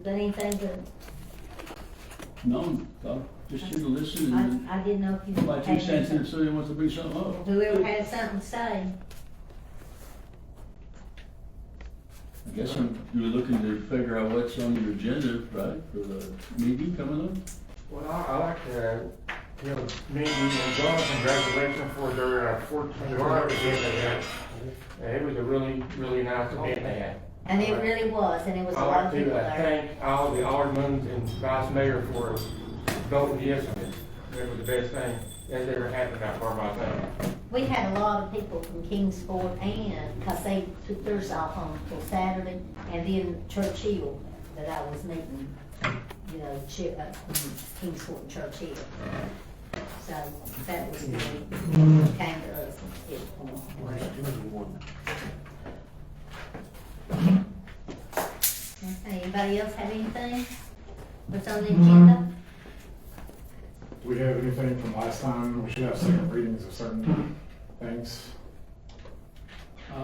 done anything to, No, just here to listen and I didn't know if you. my 2 cents in, if somebody wants to bring something up. Whoever had something to say. I guess you were looking to figure out what's on your agenda, right, for the meeting coming up? Well, I like to, meet and John, congratulations for their 14th event they had. It was a really, really nice event they had. And it really was, and it was a I lot of like people to there. thank all the aldermen and vice mayor for voting yes on it. It was the best thing that's ever happened out for my thing. We had a lot of people from Kingsport and, cause they took theirs off on till Saturday, and then Churchill that I was meeting, you know, Kingsport and Churchill. So that was good. Came to us and did for us. Okay, anybody else have anything? What's on the agenda? Do we have anything from last time? We should have second readings of certain things.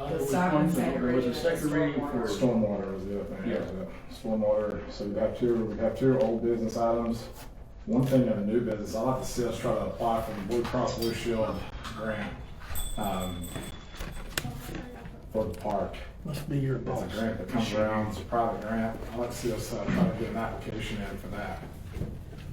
There was one thing, there was a second reading for. Stormwater was the other thing. Yeah. Stormwater, so we have two old business items. One thing of a new business, I'd like to see us try to apply for the BlueCross Blue Shield grant, for the park. Must be your It's boss. a grant that comes around, it's a private grant. I'd like to see us try to get an application in for that.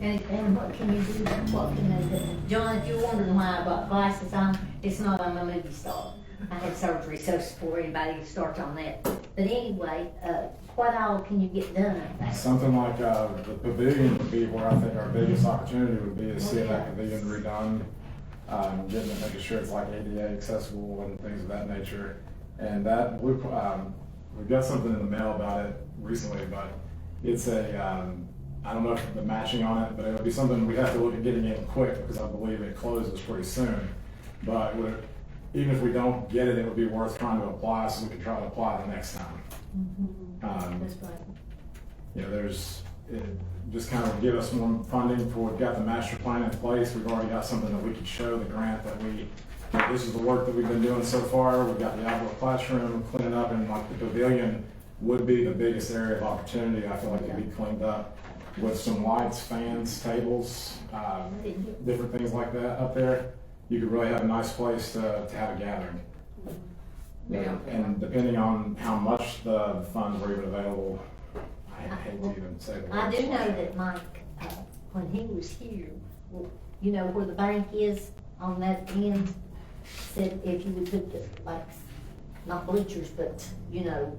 And what can you do, what can they do? John, if you're wondering why I brought glasses on, it's not I'm a movie star. I had surgery, so before anybody starts on that. But anyway, what all can you get done up there? Something like, the pavilion would be where I think our biggest opportunity would be to see that pavilion redone. Getting it, making sure it's like ADA accessible and things of that nature. And that we've got something in the mail about it recently, but it's I don't know if the matching on it, but it would be something we'd have to look at getting in quick because I believe it closes pretty soon. But even if we don't get it, it would be worth trying to apply so we can try to apply the next time. That's right. You know, it just kind of give us more funding for, we've got the master plan in place, we've already got something that we could show the grant that this is the work that we've been doing so far, we've got the outdoor classroom cleaning up, and like the pavilion would be the biggest area of opportunity, I feel like to be cleaned up with some lights, fans, tables, different things like that up there. You could really have a nice place to have a gathering. Yeah. And depending on how much the funds were even available, I hate to even say the I word. do know that Mike, when he was here, you know where the bank is on that end, said if you would put the, like, not bleachers, but, you know,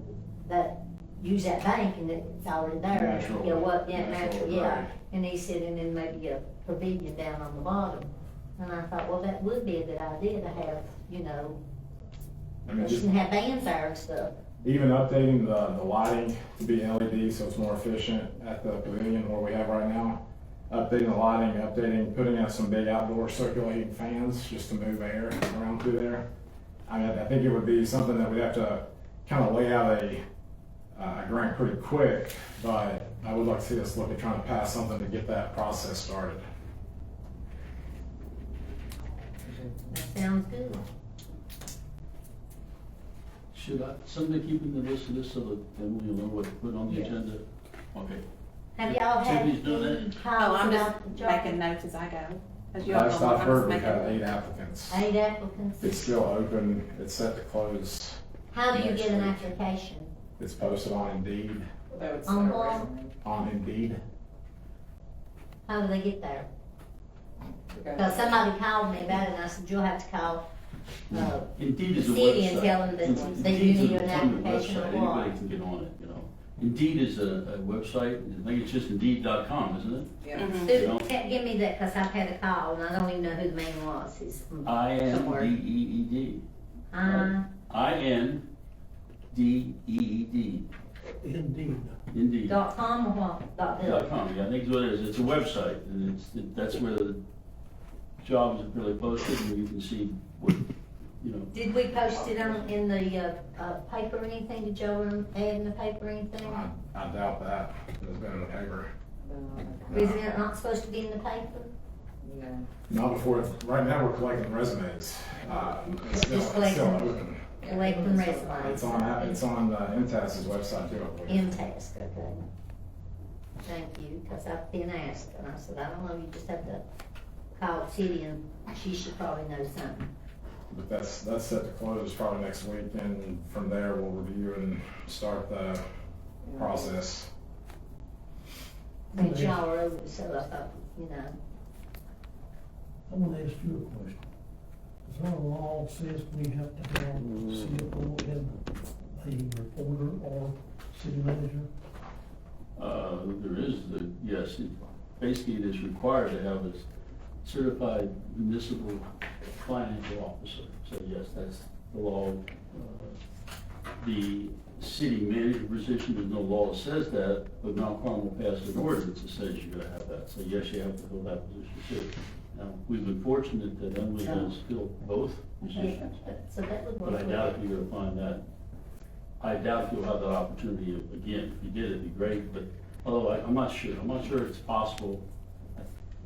use that bank and it's already there. Natural. You know what, yeah, natural, yeah. Right. And he said, and then maybe a pavilion down on the bottom. And I thought, well, that would be a good idea to have, you know, I mean, you just can have bands there and stuff. even updating the lighting to be LED so it's more efficient at the pavilion where we have right now. Updating the lighting, putting in some big outdoor circulating fans just to move air around through there. I mean, I think it would be something that we'd have to kind of lay out a grant pretty quick, but I would like to see us look at trying to pass something to get that process started. That sounds good. Should somebody keep in the list of this so that then we'll know what to put on the Yes. agenda? Okay. Have y'all had Tiffany's done any that. calls Oh, I'm just about the job? making notes as I go. As you all Last know, I've I'm heard, just we've had making. 8 applicants. 8 applicants? It's still open, it's set to close. How do you next get an week. application? It's posted on Indeed, On what? on Indeed. How do they get there? Because somebody called me about it and I said, you'll have to call, Indeed is a the website. city and tell them that you Indeed's need a an permanent application or website. what. Anybody can get on it, you know. Indeed is a website, I think it's just indeed.com, isn't it? Who, give me that, cause I've had a call and I don't even know who the man was. He's from somewhere. INDEED. Uh, INDEED. Indeed. Indeed. .com or what? .com, yeah, I think it's what it is. It's a website, and that's where the jobs are really posted, and you can see what, you know. Did we post it in the, paper or anything? Did y'all add in the paper or anything? I doubt that, it's been in the paper. Isn't it not supposed to be in the paper? Not before, right now we're collecting resumes. It's still Just collecting. open. Collecting resumes. It's on MTS's website too, I believe. MTask, okay. Thank you, because I've been asked, and I said, I don't know, you just have to call the city and she should probably know something. But that's set to close probably next week, and from there we'll review and start the process. And y'all are over, so I thought, you know, I want to ask you a question. Is there a law that says we have to have CFO and a reporter or city manager? There is yes, basically it is required to have a certified municipal financial officer. So yes, that's the law. The city manager position, there's no law that says that, but Mount Carmel passed an ordinance that says you gotta have that. So yes, you have to fill that position too. Now, we've been fortunate that Emily has filled both positions, so that would work. but I doubt if you're gonna find that. I doubt if you'll have that opportunity again. If you did, it'd be great, but although I'm not sure. I'm not sure it's possible.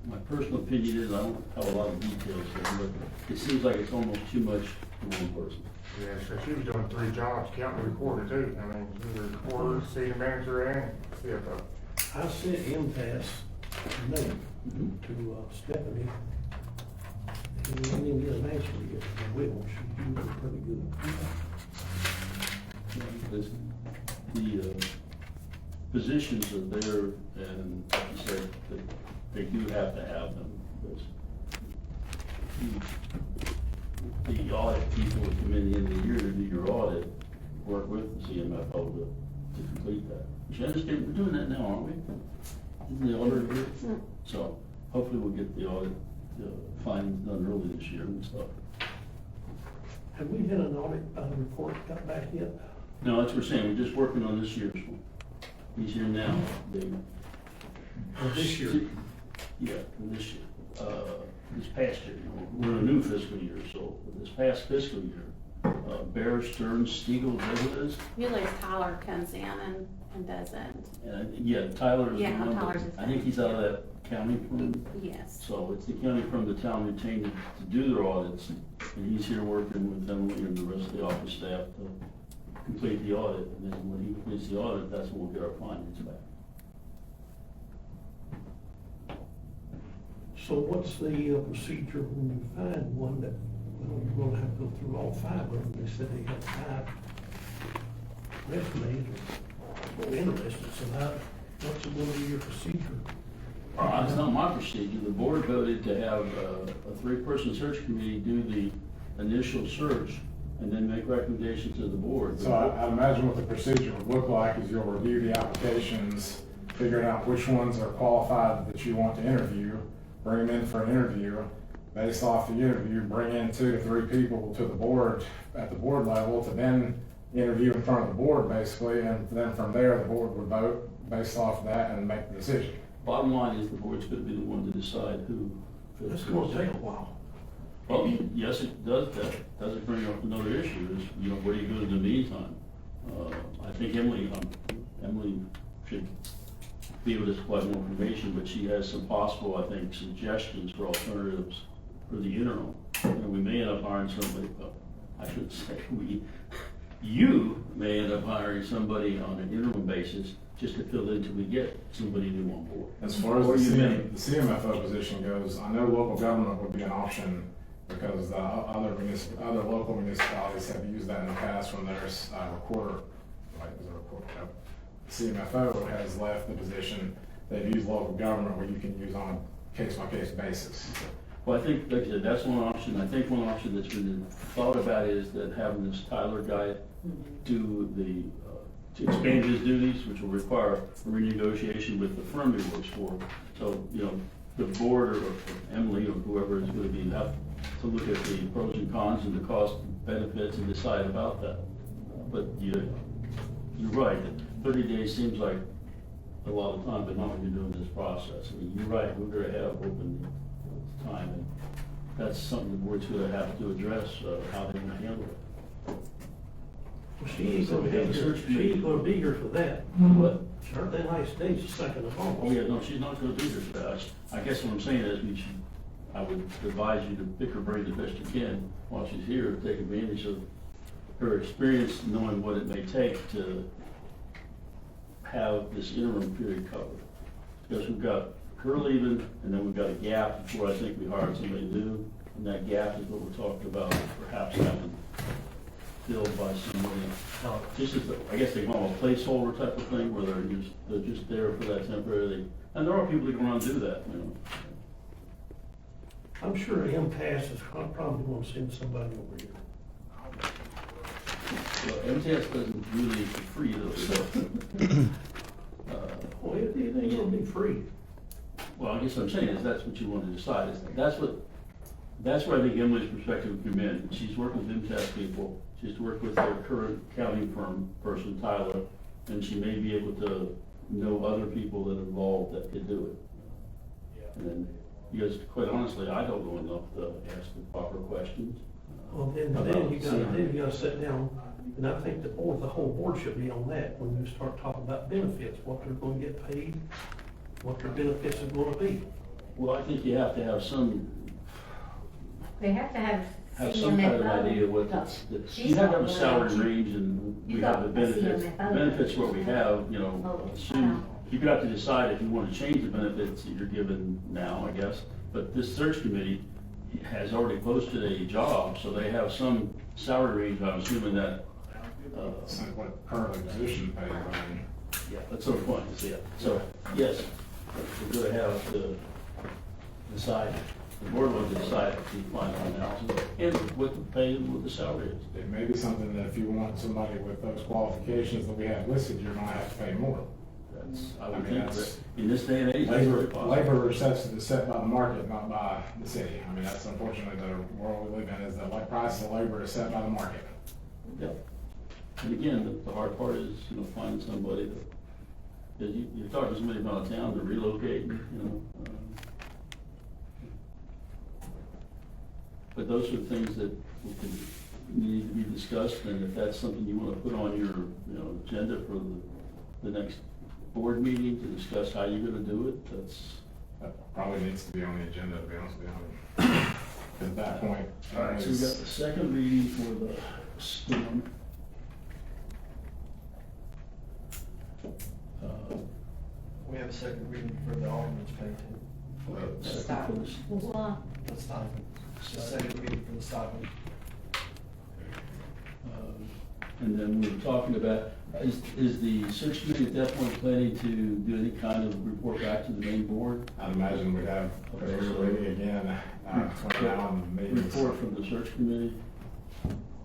My personal opinion is I don't have a lot of details here, but it seems like it's almost too much for one person. Yeah, so she was doing 3 jobs, counting the recorder too. I mean, she was a recorder, city manager, and CFO. I sent MTS a note to Stephanie. And we didn't even get an answer yet. I will, she was pretty good. Because the positions are there, and like you said, that they do have to have them. Because the audit people that come in the end of the year to do your audit, work with the CMFO to complete that. You understand, we're doing that now, aren't we? Isn't the auditor here? So hopefully we'll get the audit findings done early this year and stuff. Have we had an audit report got back yet? No, that's what we're saying, we're just working on this year's one. He's here now. This year? Yeah, this year, this past year, we're in a new fiscal year, so this past fiscal year, Bear Stearns Stiegel, is that what it is? Usually Tyler comes in and does it. Yeah, Tyler is the Yeah, one, Tyler's but I think he's out of that county firm. Yes. So it's the county firm the town retained to do their audits, and he's here working with Emily and the rest of the office staff to complete the audit, and then when he completes the audit, that's when we'll get our findings back. So what's the procedure when you find one that, well, you're gonna have to go through all 5 of them? They said they had 5 resumes or interested, so what's going to be your procedure? It's not my procedure. The board voted to have a 3-person search committee do the initial search and then make recommendations to the board. So I imagine what the procedure would look like is you'll review the applications, figuring out which ones are qualified that you want to interview, bring them in for an interview. Based off the interview, bring in 2 to 3 people to the board at the board level to then interview in front of the board basically, and then from there the board would vote based off of that and make the decision. Bottom line is the board's going to be the one to decide who That's fits. gonna take a while. Well, yes, it does. That doesn't bring up another issue is, you know, what do you do in the meantime? I think Emily should be able to supply more information, but she has some possible, I think, suggestions for alternatives for the interim. And we may end up hiring somebody, well, I shouldn't say you may end up hiring somebody on an interim basis just to fill in until we get somebody new on board. As far as Or the you may. CMFO position goes, I know local government would be an option because the other local municipalities have used that in the past when there's a recorder, CMFO has left the position. They've used local government where you can use on a case-by-case basis. Well, I think, like I said, that's one option. I think one option that's been thought about is that having this Tyler guy do to expand his duties, which will require a renegotiation with the firm he works for. So, you know, the board or Emily or whoever is going to be, have to look at the pros and cons and the cost and benefits and decide about that. But you're right, 30 days seems like a lot of time, but not when you're doing this process. I mean, you're right, we're going to have open time, and that's something the board's going to have to address, how they want to handle it. Well, she ain't gonna be here, she ain't gonna be here for that. But, Her last day's the 2nd of August. oh yeah, no, she's not going to do this for us. I guess what I'm saying is I would advise you to pick her brain the best you can while she's here, take advantage of her experience, knowing what it may take to have this interim period covered. because we've got her leaving, and then we've got a gap before I think we hired somebody new. And that gap is what we're talking about, perhaps having filled by somebody. Just as, I guess they call it a placeholder type of thing, where they're just there for that temporarily. And there are people that can run and do that, you know. I'm sure MTS is probably gonna send somebody over here. Well, MTS doesn't really for free though, so. Well, it ain't gonna be free. Well, I guess what I'm saying is that's what you want to decide, is that's where I think Emily's perspective would come in. She's working with MTS people, she's worked with their current accounting firm person, Tyler, and she may be able to know other people that are involved that could do it. And then, because quite honestly, I don't know enough to ask the proper questions. Well, then you gotta sit down, and I think the whole board should be on that, when you start talking about benefits, what they're gonna get paid, what their benefits are gonna be. Well, I think you have to have some They have to have. some kind of idea what you have to have a salary range. range, and we You have the got benefits. CMFO. Benefits what we have, you know, Oh, assume, you could have to decide if you want to change the benefits that you're given now, I guess. But this search committee has already posted a job, so they have some salary range, I'm assuming that, It's not what currently position pays, I mean. yeah, that's sort of point to see it. So, yes, we're gonna have to decide, the board will decide the final analysis, and what the pay and what the salary is. It may be something that if you want somebody with those qualifications that we have listed, you're gonna have to pay more. That's, I I would mean, think, that's- that in this day and age, that's very Labor, possible. labor is set by the market, not by the city. I mean, that's unfortunately the world we live in, is that like price of labor is set by the market. Yep. And again, the hard part is, you know, finding somebody that, because you're talking to somebody about town to relocate, you know. But those are things that need to be discussed, and if that's something you want to put on your, you know, agenda for the next board meeting to discuss how you're gonna do it, That probably needs to be on the agenda, to be honest with you. At that point. All right, so we got the second reading for the storm. We have a second reading for the alderman's pay too. Second for the Well, The stipend. The second reading for the stipend. And then we were talking about, is the search committee at that point planning to do any kind of report back to the main board? I'd imagine we'd have a meeting again, between now and the meetings. Report from the search committee?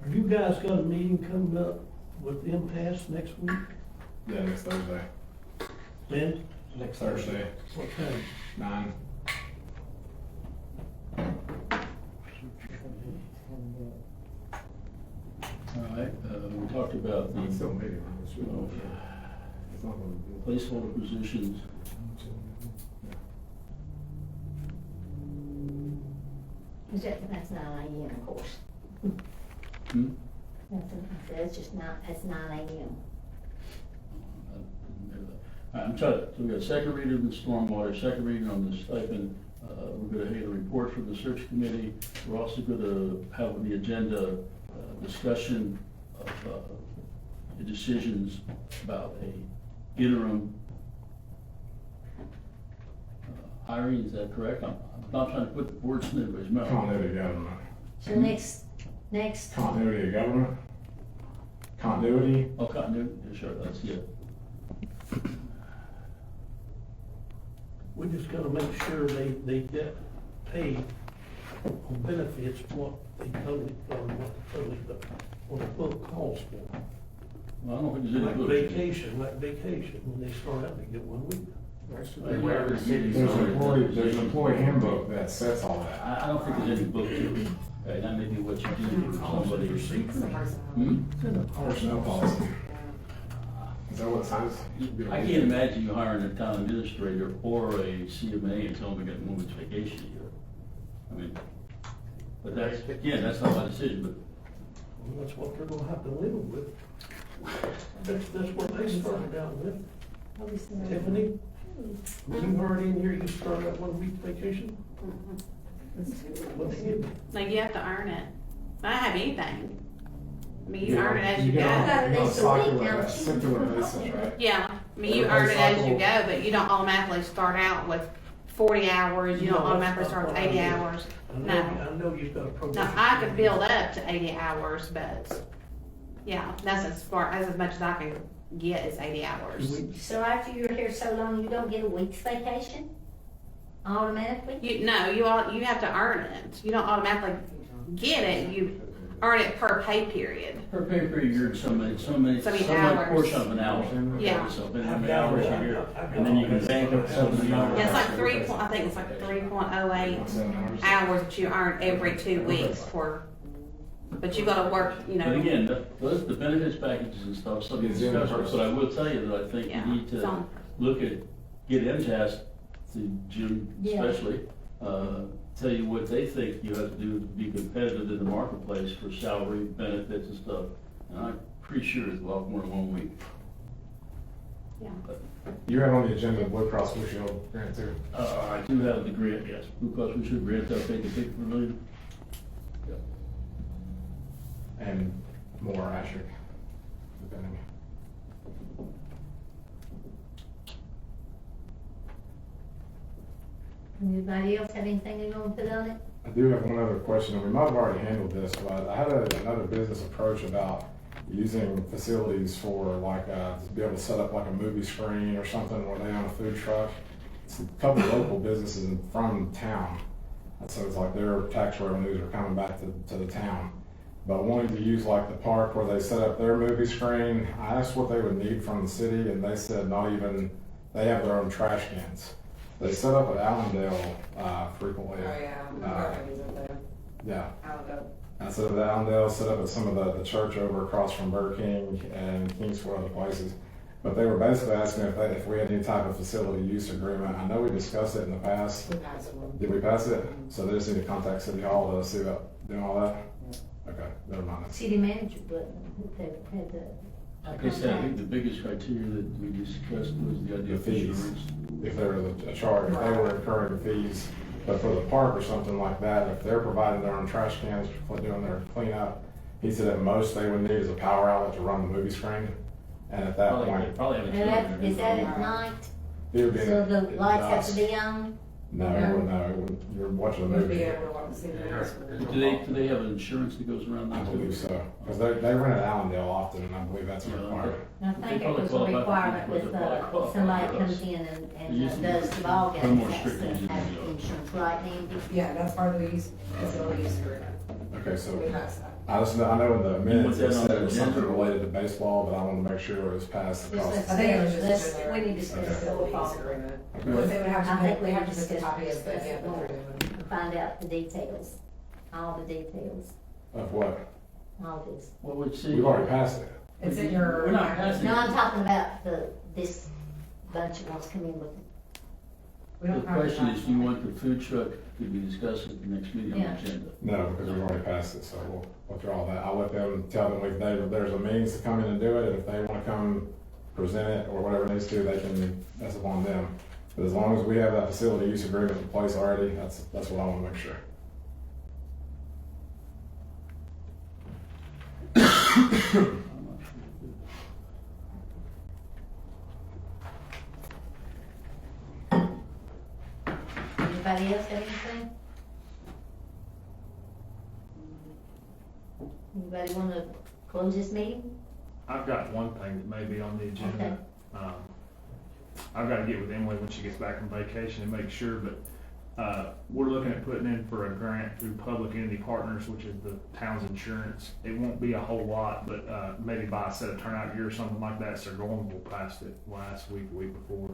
Have you guys got a meeting coming up with MTS next week? Yeah, next Thursday, When? Next Thursday, What time? 9. All right, we talked about the Still meeting. placeholder positions. that's 9 AM, of course. Hmm? That's just not, that's 9 AM. I'm trying, so we got second reading of the stormwater, second reading on the stipend. We're gonna have a report from the search committee. We're also gonna have on the agenda, discussion of, the decisions about a interim hiring, is that correct? I'm not trying to put the words in anybody's mouth. Continuity of government. So next, Continuity of government. Continuity. Oh, continuity, yeah, sure, that's it. We just gotta make sure they get paid on benefits what they totally, what the book calls for. Well, I don't think there's any Like book. vacation, when they start out, they get 1 week. There's an employee handbook that sets all that. I don't think there's any book to it. Okay, that may be what you do for somebody. Hmm? It's in the Personnel policy. Is that what it says? I can't imagine you hiring a town administrator or a CMA and telling them to get a woman's vacation a year. I mean, but that's, again, that's not my decision, but Well, that's what they're gonna have to live with. That's what they started out with. Tiffany, you heard in here you started out 1 week vacation? What they give you? Like, you have to earn it. I don't have anything. I mean, you earn it as you You go. don't- Got an you don't extra talk week about now. that circular basis, right? Yeah, I mean, you earn it as you go, but you don't automatically start out with 40 hours, you don't automatically start with 80 hours. No. I know you've got a program. Now, I could build up to 80 hours, but, yeah, that's as much as I can get is 80 hours. So after you're here so long, you don't get a week's vacation automatically? You have to earn it. You don't automatically get it, you earn it per pay period. Per pay period, you're so many hours. portion of an hour. Yeah. So how many hours a year, and then you can bank up so many hours. Yeah, it's like I think it's like 3.08 hours that you earn every 2 weeks but you gotta work, But again, the benefits packages and stuff, so It's in the discussed, but I will tell you that I think Yeah, you need it's to on. look at, get MTS, to Jim Yeah. especially, tell you what they think you have to do to be competitive in the marketplace for salary, benefits and stuff. And I'm pretty sure it's a lot more than 1 week. Yeah. You have on the agenda BlueCross Blue Shield grant too. I do have the grant, yes, BlueCross Blue Shield grant, I'll take the $50 million. And more asterisk, depending. Anybody else have anything they want to put on it? I do have one other question, and we might have already handled this, but I had another business approach about using facilities for like, to be able to set up like a movie screen or something where they own a food truck. It's a couple local businesses from town, and so it's like their tax revenues are coming back to the town. But wanting to use like the park where they set up their movie screen, I asked what they would need from the city, and they said not even, they have their own trash cans. They set up at Allendale frequently. Oh, yeah, we've got things up there. Yeah. I don't know. I set up at Allendale, set up at some of the church over across from Burger King and Kingsford, other places. But they were basically asking if we had any type of facility use agreement. I know we discussed it in the past. We passed one. Did we pass it? So they just need to contact City Hall to see about doing all that? Okay, never mind. City manager, but they had the. Like I said, I think the biggest criteria that we discussed was the idea of The fees. insurance. If there was a charge, if they were incurring fees. But for the park or something like that, if they're providing their own trash cans for doing their cleanup, he said at most they would need is a power outlet to run the movie screen. And at that point, Probably have a And that, is that at night? it would be. So the at lights have dusk. to be on? No, it wouldn't. You're watching a We'll be movie. able to walk the city. Do they have insurance that goes around I that too? believe so, because they rent at Allendale often, and I believe that's a Yeah. requirement. I think it was a requirement with, somebody comes in and does the ball Put games, more has strict to uses have in the- insurance, right, Andy? Yeah, that's part of the use, facility use agreement. Okay, so We passed that. I know in the minutes that it on said the it was something agenda? related to baseball, but I want to make sure it was passed Just across. let's, I think it was just let's, a we need to discuss the facility use fall agreement. Okay. But they would have to, I think we they have have to to discuss copy of the, this yeah, what more they're doing. and find out the details, all the details, Of what? all this. What would see? We've already passed it. It's in your. We're not passing No, I'm talking about this bunch that wants to come in with, We The don't have to question pass is, do you one. want the food truck to be discussed at the next meeting on Yeah. the agenda? No, because we've already passed it, so we'll withdraw that. I'll let them, tell them if there's a means to come in and do it, and if they want to come present it or whatever it needs to, they can, that's upon them. But as long as we have that facility use agreement in place already, that's what I want to make sure. anybody else have anything? Anybody want to close this meeting? I've got one thing that may be on the Okay. agenda. I've got to get with Emily when she gets back from vacation and make sure, but, we're looking at putting in for a grant through Public Entity Partners, which is the town's insurance. It won't be a whole lot, but, maybe buy a set of turnout gear or something like that, so we'll pass it last week, the week before.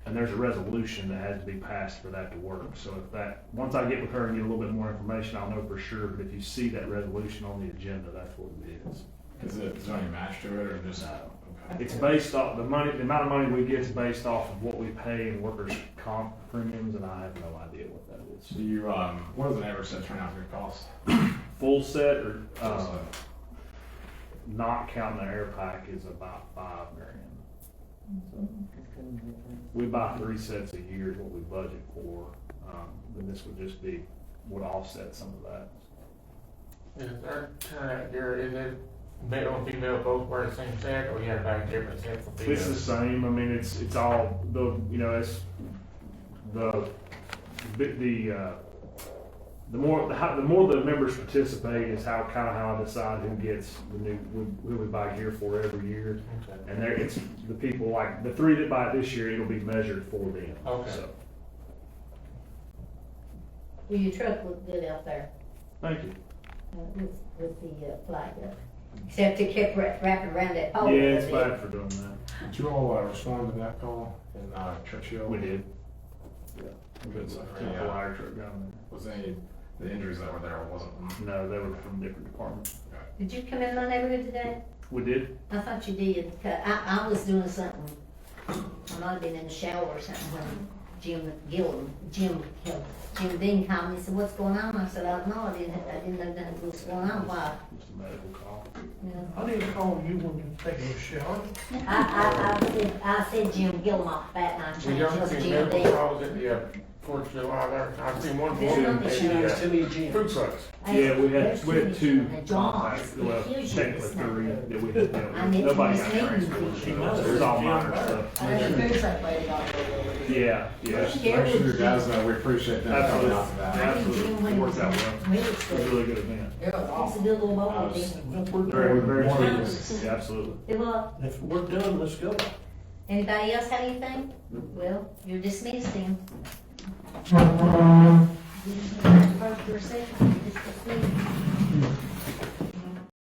And there's a resolution that has to be passed for that to work, so if that, once I get with her and get a little bit more information, I'll know for sure, but if you see that resolution on the agenda, that's what it is. Is there any match to it, or just? It's based off, the amount of money we get is based off of what we pay in workers' comp premiums, and I have no idea what that is. Do you, what does an average set turnout gear cost? Full set or, not counting the air pack is about $5 million. So, we buy 3 sets a year is what we budget for, then this would just would offset some of that. Is our turnout gear, is it male and female both wear the same set, or you had to buy a different set for females? It's the same, I mean, it's all, it's the more the members participate is how I decide who gets who we buy gear for every year. Okay. And it's the people, like, the 3 that buy it this year, it'll be measured for them. Okay. So, Well, your truck looked good out there, thank you. with the flag up. Except it kept wrapping around that pole. Yeah, a it's little bad for doing that. Did you all respond to that call in Churchill? We did. Good stuff. Took the ladder truck down Was any, the injuries that were there, wasn't there. No, they were from different departments. Did you come in my neighborhood today? We did. I thought you did, 'cause I was doing something, I might have been in the shower or something when Jim Dean called me and said, what's going on? I said, I don't know, I didn't know nothing was going on, why? Just a medical call. You know? I didn't call you when you were taking a shower. I said Jim Gillum off that night, We don't have changed any to Jim medical Dean. calls at the 4th of July there. I've seen one There's for nothing she the knows Timmy and Jim. food trucks. Yeah, we had 2 And John's, contacts, well, huge technically this 3 night. that we had dealt I with. mean, Nobody it's got meeting transferred, people. so it's all minor stuff. I think the food truck lady got to go over there. Yeah, yeah. Make sure you guys know we appreciate them coming Absolutely, out to that. absolutely. It worked out well. Really It was a really good event. It's a good little bowling was- thing. If we're Very, done, very Morning. pleased. Yeah, absolutely. It was. if we're done, let's go. Anybody else have anything? Well, you're dismissed then. First or second, just dismissed.